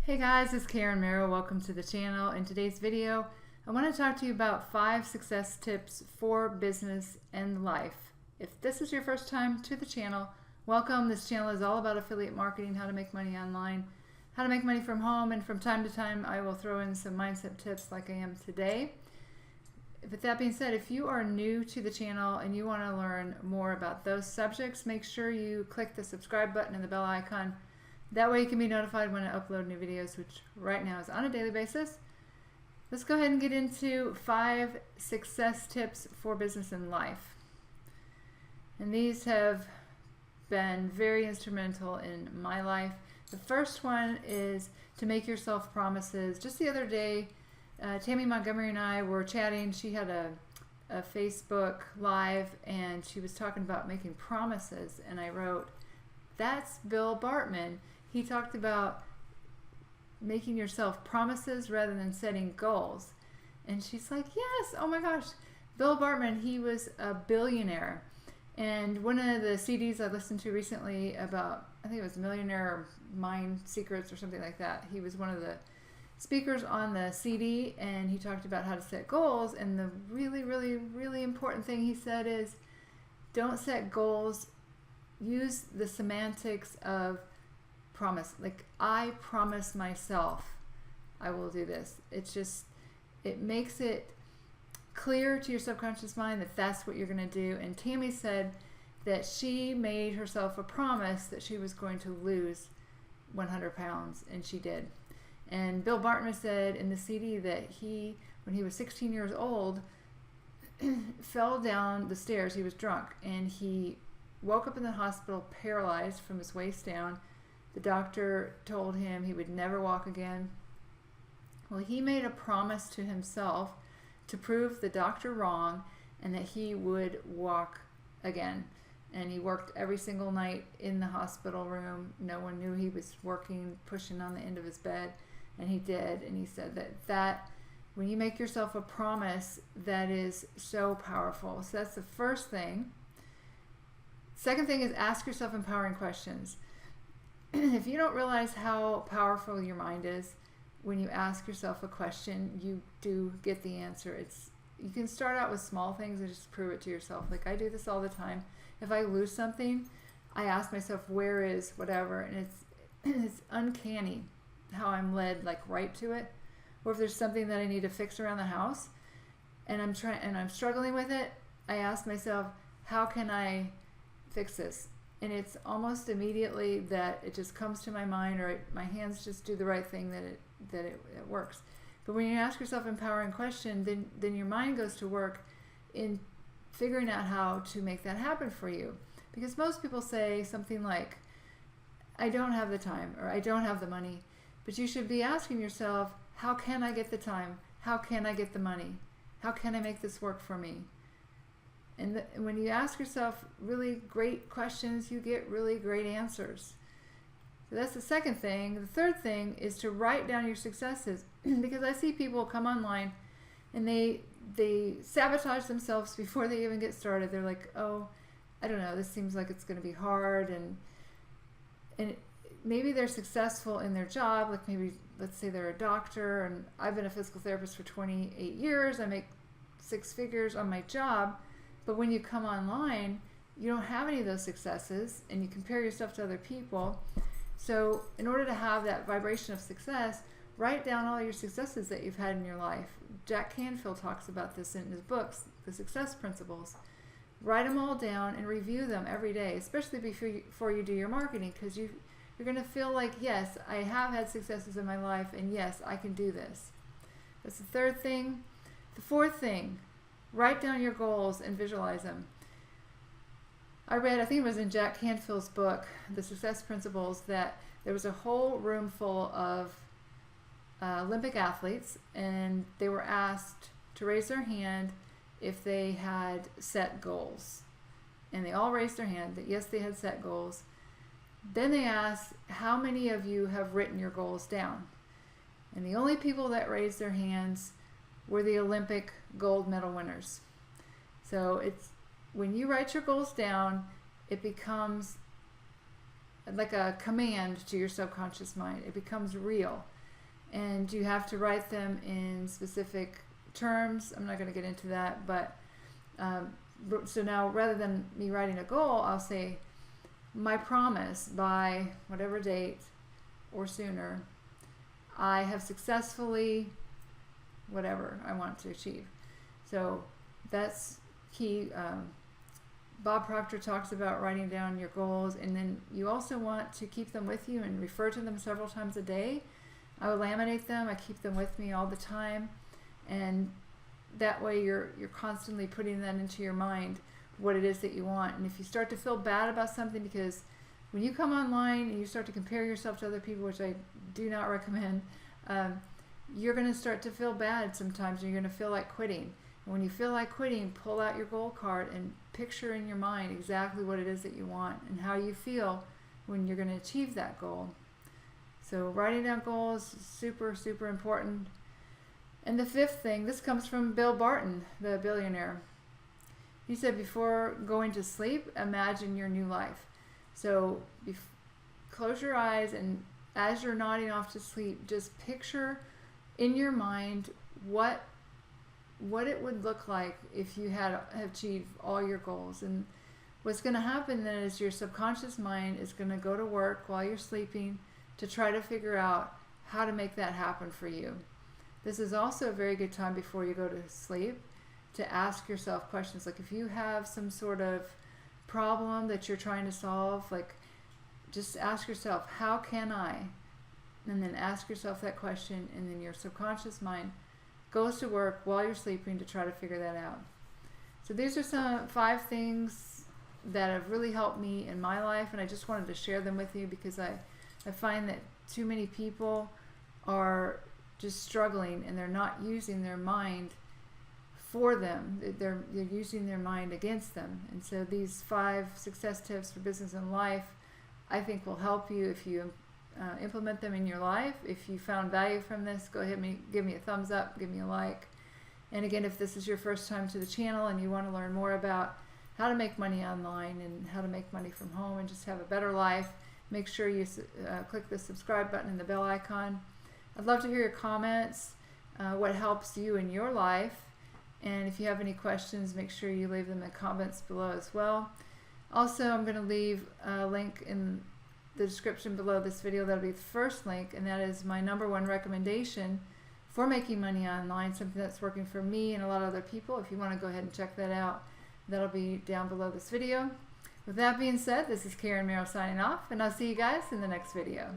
Hey guys, it's Karen Merrill. Welcome to the channel. In today's video, I want to talk to you about 5 success tips for business and life. If this is your first time to the channel, welcome. This channel is all about affiliate marketing, how to make money online, how to make money from home, and from time to time I will throw in some mindset tips like I am today. With that being said, if you are new to the channel and you want to learn more about those subjects, make sure you click the subscribe button and the bell icon. That way you can be notified when I upload new videos, which right now is on a daily basis. Let's go ahead and get into 5 success tips for business and life. And these have been very instrumental in my life. The first one is to make yourself promises. Just the other day, Tammy Montgomery and I were chatting. She had a Facebook Live and she was talking about making promises, and I wrote, that's Bill Bartman. He talked about making yourself promises rather than setting goals. And she's like, yes, oh my gosh. Bill Bartman, he was a billionaire. And one of the CDs I listened to recently about, I think it was Millionaire Mind Secrets or something like that. He was one of the speakers on the CD, and he talked about how to set goals. And the really, really, really important thing he said is, don't set goals. Use the semantics of promise. Like, I promise myself I will do this. It makes it clear to your subconscious mind that that's what you're going to do. And Tammy said that she made herself a promise that she was going to lose 100 pounds, and she did. And Bill Bartman said in the CD that when he was 16 years old, fell down the stairs. He was drunk, and he woke up in the hospital paralyzed from his waist down. The doctor told him he would never walk again. Well, he made a promise to himself to prove the doctor wrong and that he would walk again. And he worked every single night in the hospital room. No one knew he was working, pushing on the end of his bed, and he did. And he said that when you make yourself a promise, that is so powerful. So that's the first thing. Second thing is ask yourself empowering questions. If you don't realize how powerful your mind is, when you ask yourself a question, you do get the answer. You can start out with small things and just prove it to yourself. Like, I do this all the time. If I lose something, I ask myself, where is whatever? And it's uncanny how I'm led like right to it. Or if there's something that I need to fix around the house and I'm struggling with it, I ask myself, how can I fix this? And it's almost immediately that it just comes to my mind, or my hands just do the right thing, that it works. But when you ask yourself an empowering question, then your mind goes to work in figuring out how to make that happen for you. Because most people say something like, I don't have the time, or I don't have the money. But you should be asking yourself, how can I get the time? How can I get the money? How can I make this work for me? And when you ask yourself really great questions, you get really great answers. So that's the second thing. The third thing is to write down your successes. Because I see people come online and they sabotage themselves before they even get started. They're like, oh, I don't know, this seems like it's going to be hard. And maybe they're successful in their job. Like, maybe, let's say they're a doctor, and I've been a physical therapist for 28 years. I make 6 figures on my job. But when you come online, you don't have any of those successes, and you compare yourself to other people. So in order to have that vibration of success, write down all your successes that you've had in your life. Jack Canfield talks about this in his books, The Success Principles. Write them all down and review them every day, especially before you do your marketing, because you're going to feel like, yes, I have had successes in my life, and yes, I can do this. That's the third thing. The fourth thing, write down your goals and visualize them. I read, I think it was in Jack Canfield's book, The Success Principles, that there was a whole room full of Olympic athletes, and they were asked to raise their hand if they had set goals. And they all raised their hand that yes, they had set goals. Then they asked, how many of you have written your goals down? And the only people that raised their hands were the Olympic gold medal winners. So it's when you write your goals down, it becomes like a command to your subconscious mind. It becomes real. And you have to write them in specific terms. I'm not going to get into that, but so now rather than me writing a goal, I'll say, my promise by whatever date or sooner, I have successfully whatever I want to achieve. So that's key. Bob Proctor talks about writing down your goals, and then you also want to keep them with you and refer to them several times a day. I will laminate them. I keep them with me all the time, and that way you're constantly putting that into your mind, what it is that you want. And if you start to feel bad about something, because when you come online and you start to compare yourself to other people, which I do not recommend, you're going to start to feel bad sometimes, and you're going to feel like quitting. And when you feel like quitting, pull out your goal card and picture in your mind exactly what it is that you want and how you feel when you're going to achieve that goal. So writing down goals is super, super important. And the fifth thing, this comes from Bill Barton, the billionaire. He said, before going to sleep, imagine your new life. So close your eyes, and as you're nodding off to sleep, just picture in your mind what it would look like if you had achieved all your goals. And what's going to happen then is your subconscious mind is going to go to work while you're sleeping to try to figure out how to make that happen for you. This is also a very good time before you go to sleep to ask yourself questions. Like if you have some sort of problem that you're trying to solve, like just ask yourself, how can I? And then ask yourself that question, and then your subconscious mind goes to work while you're sleeping to try to figure that out. So these are some 5 things that have really helped me in my life, and I just wanted to share them with you because I find that too many people are just struggling and they're not using their mind for them. They're using their mind against them. And so these 5 success tips for business and life, I think will help you if you implement them in your life. If you found value from this, go ahead and give me a thumbs up, give me a like. And again, if this is your first time to the channel and you want to learn more about how to make money online and how to make money from home and just have a better life, make sure you click the subscribe button and the bell icon. I'd love to hear your comments, what helps you in your life. And if you have any questions, make sure you leave them in the comments below as well. Also, I'm going to leave a link in the description below this video. That'll be the first link, and that is my #1 recommendation for making money online, something that's working for me and a lot of other people. If you want to go ahead and check that out, that'll be down below this video. With that being said, this is Karen Merrill signing off, and I'll see you guys in the next video.